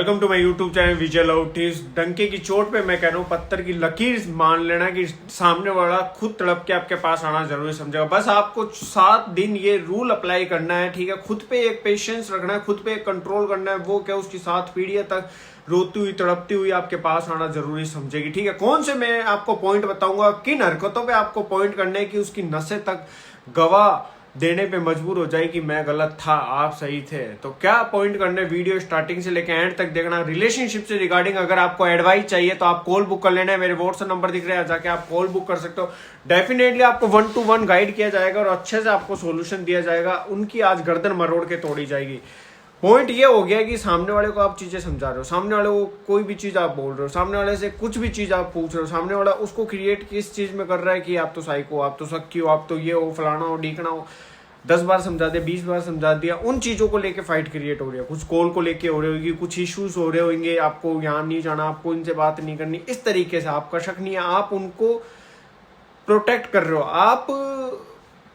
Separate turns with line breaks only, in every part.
Welcome to my YouTube channel Vijay लाउट। इस डंके की चोट पे मैं कह रहा हूँ पत्थर की लकीर मान लेना कि सामने वाला खुद तड़प के आपके पास आना जरूरी समझेगा। बस आपको 7 दिन ये रूल अप्लाई करना है, ठीक है। खुद पे एक पेशेंस रखना है, खुद पे एक कंट्रोल करना है। वो क्या उसकी 7 पीढ़ियां तक रोती हुई तड़पती हुई आपके पास आना जरूरी समझेगी, ठीक है। कौन से मैं आपको पॉइंट बताऊंगा, किन हरकतों पे आपको पॉइंट करने है कि उसकी नसें तक गवाह देने पे मजबूर हो जाए कि मैं गलत था, आप सही थे। तो क्या पॉइंट करने, वीडियो स्टार्टिंग से लेकर एंड तक देखना। रिलेशनशिप से रिगार्डिंग अगर आपको एडवाइस चाहिए तो आप कॉल बुक कर लेना है, मेरे व्हाट्सएप नंबर दिख रहे हैं, जाके आप कॉल बुक कर सकते हो। डेफिनेटली आपको 1 to 1 गाइड किया जाएगा और अच्छे से आपको सोल्यूशन दिया जाएगा। उनकी आज गर्दन मरोड़ के तोड़ी जाएगी। पॉइंट ये हो गया कि सामने वाले को आप चीजें समझा रहे हो, सामने वाले को कोई भी चीज आप बोल रहे हो, सामने वाले से कुछ भी चीज आप पूछ रहे हो, सामने वाला उसको क्रिएट किस चीज में कर रहा है कि आप तो साइको, आप तो सक्की हो, आप तो ये हो, फलाना हो, ढीकना हो। 10 बार समझा दिया, 20 बार समझा दिया, उन चीजों को लेके फाइट क्रिएट हो रही है। कुछ कॉल को लेके हो रही होगी, कुछ इश्यूज हो रहे होंगे, आपको यहाँ नहीं जाना, आपको इनसे बात नहीं करनी, इस तरीके से आपका शक नहीं है, आप उनको प्रोटेक्ट कर रहे हो। आप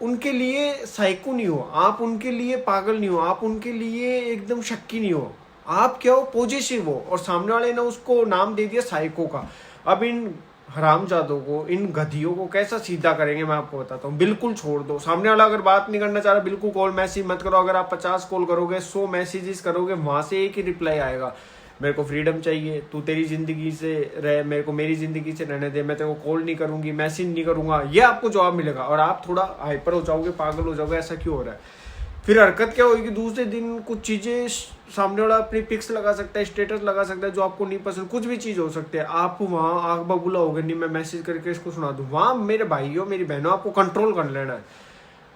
उनके लिए साइको नहीं हो, आप उनके लिए पागल नहीं हो, आप उनके लिए एकदम शक्की नहीं हो, आप क्या हो, पॉजिटिव हो। और सामने वाले ने उसको नाम दे दिया साइको का। अब इन हरामजादों को, इन गधियों को कैसा सीधा करेंगे मैं आपको बताता हूँ। बिल्कुल छोड़ दो। सामने वाला अगर बात नहीं करना चाह रहा, बिल्कुल कॉल मैसेज मत करो। अगर आप 50 कॉल करोगे, 100 मैसेजेस करोगे, वहां से एक ही रिप्लाई आएगा, मेरे को फ्रीडम चाहिए, तू तेरी जिंदगी से रहे, मेरे को मेरी जिंदगी से रहने दे, मैं तेरे को कॉल नहीं करूंगी, मैसेज नहीं करूंगा। ये आपको जवाब मिलेगा और आप थोड़ा हाइपर हो जाओगे, पागल हो जाओगे, ऐसा क्यों हो रहा है। फिर हरकत क्या होगी, दूसरे दिन कुछ चीजें सामने वाला अपनी पिक्स लगा सकता है, स्टेटस लगा सकता है जो आपको नहीं पसंद, कुछ भी चीज हो सकती है। आप वहां आग बबूला हो गए, नहीं मैं मैसेज करके इसको सुना दूं। वहां मेरे भाइयों मेरी बहनों आपको कंट्रोल कर लेना है।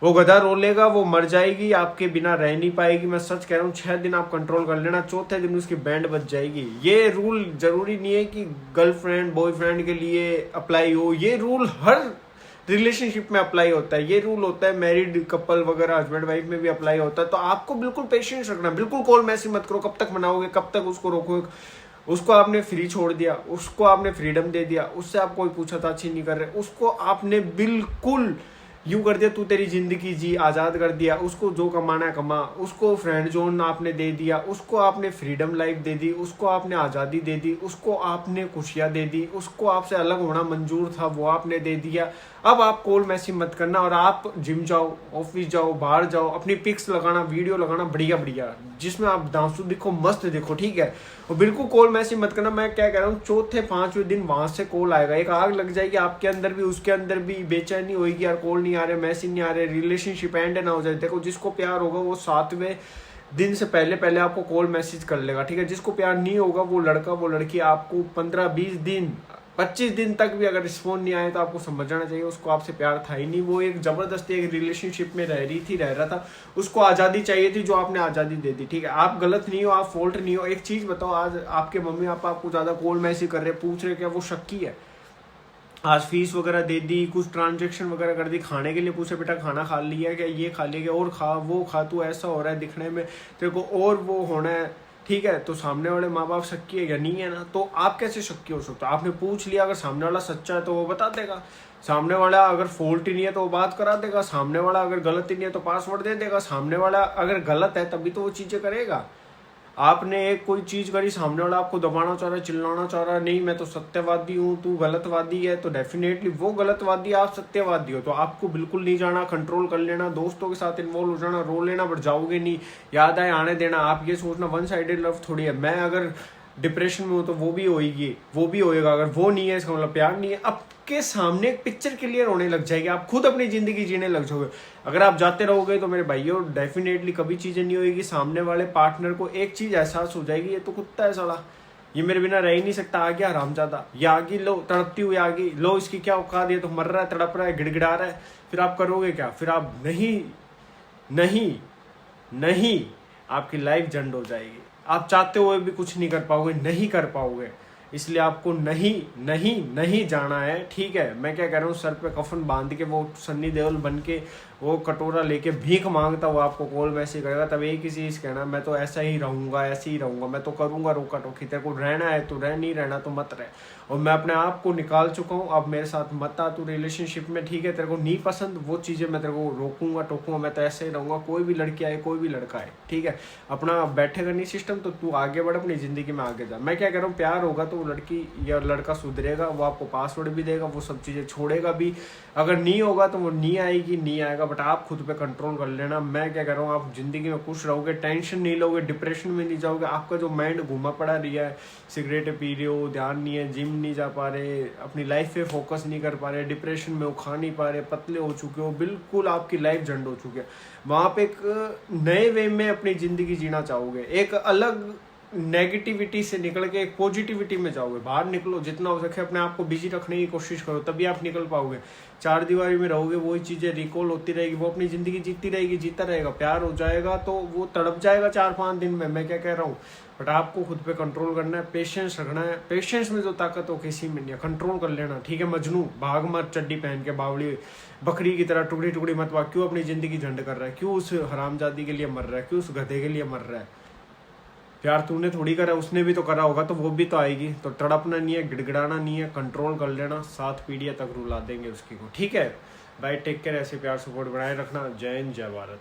वो गधा रोलेगा, वो मर जाएगी, आपके बिना रह नहीं पाएगी। मैं सच कह रहा हूँ, 6 दिन आप कंट्रोल कर लेना, चौथे दिन उसकी बैंड बज जाएगी। ये रूल जरूरी नहीं है कि गर्लफ्रेंड बॉयफ्रेंड के लिए अप्लाई हो, ये रूल हर रिलेशनशिप में अप्लाई होता है। ये रूल होता है मैरिड कपल वगैरह, हस्बैंड वाइफ में भी अप्लाई होता है। तो आपको बिल्कुल पेशेंस रखना, बिल्कुल कॉल मैसेज मत करो। कब तक मनाओगे, कब तक उसको रोकोगे। उसको आपने फ्री छोड़ दिया, उसको आपने फ्रीडम दे दिया, उससे आप कोई पूछताछ नहीं कर रहे, उसको आपने बिल्कुल यूं कर दिया, तू तेरी जिंदगी जी, आजाद कर दिया। उसको जो कमाना है कमा, उसको फ्रेंड जोन आपने दे दिया, उसको आपने फ्रीडम लाइफ दे दी, उसको आपने आज़ादी दे दी, उसको आपने खुशियां दे दी, उसको आपसे अलग होना मंजूर था वो आपने दे दिया। अब आप कॉल मैसेज मत करना और आप जिम जाओ, ऑफिस जाओ, बाहर जाओ, अपनी पिक्स लगाना, वीडियो लगाना बढ़िया बढ़िया, जिसमें आप दांसू दिखो, मस्त दिखो, ठीक है। और बिल्कुल कॉल मैसेज मत करना। मैं क्या कह रहा हूँ, चौथे 5वें दिन वहां से कॉल आएगा, एक आग लग जाएगी आपके अंदर भी, उसके अंदर भी बेचैनी होगी, यार कॉल नहीं आ रहे, मैसेज नहीं आ रहे, रिलेशनशिप एंड ना हो जाए। देखो, जिसको प्यार होगा वो 7वें दिन से पहले पहले आपको कॉल मैसेज कर लेगा, ठीक है। जिसको प्यार नहीं होगा, वो लड़का वो लड़की आपको 15, 20 दिन, 25 दिन तक भी अगर रिस्पॉन्ड नहीं आए तो आपको समझ जाना चाहिए उसको आपसे प्यार था ही नहीं। वो एक जबरदस्ती एक रिलेशनशिप में रह रहा था, उसको आज़ादी चाहिए थी जो आपने आज़ादी दे दी, ठीक है। आप गलत नहीं हो, आप फॉल्ट नहीं हो। एक चीज़ बताओ, आज आपके मम्मी पापा आपको ज़्यादा कॉल मैसेज कर रहे, पूछ रहे, क्या वो शक्की है? आज फीस वगैरह दे दी, कुछ ट्रांजेक्शन वगैरह कर दी, खाने के लिए पूछे, बेटा खाना खा लिया क्या, ये खा लिया क्या, और खा, वो खा, तू ऐसा हो रहा है दिखने में, तेरे को और वो होना है, ठीक है। तो सामने वाले माँ बाप शक्की है या नहीं है ना, तो आप कैसे शक्की हो सकते हो? आपने पूछ लिया, अगर सामने वाला सच्चा है तो वो बता देगा, सामने वाला अगर फॉल्ट ही नहीं है तो वो बात करा देगा, सामने वाला अगर गलत ही नहीं है तो पासवर्ड दे देगा, सामने वाला अगर गलत है तभी तो वो चीजें करेगा। आपने एक कोई चीज करी, सामने वाला आपको दबाना चाह रहा है, चिल्लाना चाह रहा है, नहीं मैं तो सत्यवादी हूँ, तू गलतवादी है, तो डेफिनेटली वो गलतवादी, आप सत्यवादी हो। तो आपको बिल्कुल नहीं जाना, कंट्रोल कर लेना, दोस्तों के साथ इन्वॉल्व हो जाना, रो लेना, बट जाओगे नहीं, याद आए आने देना। आप ये सोचना वन साइडेड लव थोड़ी है, मैं अगर डिप्रेशन में हूँ तो वो भी होएगी, वो भी होएगा, अगर वो नहीं है इसका मतलब प्यार नहीं है। आपके सामने एक पिक्चर क्लियर होने लग जाएगी, आप खुद अपनी जिंदगी जीने लग जाओगे। अगर आप जाते रहोगे तो मेरे भाइयों डेफिनेटली कभी चीजें नहीं होगी। सामने वाले पार्टनर को एक चीज एहसास हो जाएगी, ये तो कुत्ता है साला, ये मेरे बिना रह ही नहीं सकता, आ गया हरामजादा, ये आ गई, लो तड़पती हुई आ गई, लो इसकी क्या औकात, ये तो मर रहा है, तड़प रहा है, गिड़गिड़ा रहा है। फिर आप करोगे क्या? फिर आप नहीं नहीं नहीं, आपकी लाइफ झंड हो जाएगी। आप चाहते हुए भी कुछ नहीं कर पाओगे, नहीं कर पाओगे। इसलिए आपको नहीं नहीं नहीं जाना है, ठीक है। मैं क्या कह रहा हूँ, सर पे कफन बांध के वो सन्नी देओल बन के वो कटोरा लेके भीख मांगता वो आपको कॉल मैसेज करेगा, तब एक ही चीज़ कहना, मैं तो ऐसा ही रहूंगा, ऐसे ही रहूंगा, मैं तो करूंगा रोका टोकी, तेरे को रहना है तो रह, नहीं रहना तो मत रह। और मैं अपने आप को निकाल चुका हूँ, अब मेरे साथ मत आ तू रिलेशनशिप में, ठीक है, तेरे को नहीं पसंद वो चीज़ें, मैं तेरे को रोकूंगा टोकूंगा, मैं तो ऐसे ही रहूंगा, कोई भी लड़की आए कोई भी लड़का आए, ठीक है, अपना बैठेगा नहीं सिस्टम, तो तू आगे बढ़, अपनी ज़िंदगी में आगे जा। मैं क्या कह रहा हूँ, प्यार होगा तो वो लड़की या लड़का सुधरेगा, वो आपको पासवर्ड भी देगा, वो सब चीज़ें छोड़ेगा भी। अगर नहीं होगा तो वो नहीं आएगी, नहीं आएगा, बट आप खुद पे कंट्रोल कर लेना। मैं क्या कह रहा हूँ, आप जिंदगी में खुश रहोगे, टेंशन नहीं लोगे, डिप्रेशन में नहीं जाओगे। आपका जो माइंड घुमा पड़ा रहा है, सिगरेट पी रहे हो, ध्यान नहीं है, जिम नहीं जा पा रहे, अपनी लाइफ पे फोकस नहीं कर पा रहे, डिप्रेशन में हो, खा नहीं पा रहे, पतले हो चुके हो, बिल्कुल आपकी लाइफ झंड हो चुकी है, वहाँ पे एक नए वे में अपनी ज़िंदगी जीना चाहोगे, एक अलग नेगेटिविटी से निकल के एक पॉजिटिविटी में जाओगे। बाहर निकलो, जितना हो सके अपने आप को बिजी रखने की कोशिश करो, तभी आप निकल पाओगे। चार दीवारी में रहोगे, वही चीज़ें रिकॉल होती रहेगी, वो अपनी ज़िंदगी जीती रहेगी, जीता रहेगा। प्यार हो जाएगा तो वो तड़प जाएगा 4-5 दिन में, मैं क्या कह रहा हूँ, बट आपको खुद पे कंट्रोल करना है, पेशेंस रखना है। पेशेंस में जो ताकत हो किसी में नहीं है, कंट्रोल कर लेना, ठीक है। मजनू भाग मत चड्डी पहन के बावली बकरी की तरह टुकड़ी टुकड़ी मत भाग। क्यों अपनी ज़िंदगी झंड कर रहा है, क्यों उस हरामजादी के लिए मर रहा है, क्यों उस गधे के लिए मर रहा है। प्यार तूने थोड़ी करा, उसने भी तो करा होगा, तो वो भी तो आएगी। तो तड़पना नहीं है, गिड़गिड़ाना नहीं है, कंट्रोल कर लेना, 7 पीढ़ियाँ तक रुला देंगे उसकी को, ठीक है। बाय, टेक केयर, ऐसे प्यार सपोर्ट बनाए रखना। जय हिंद, जय भारत।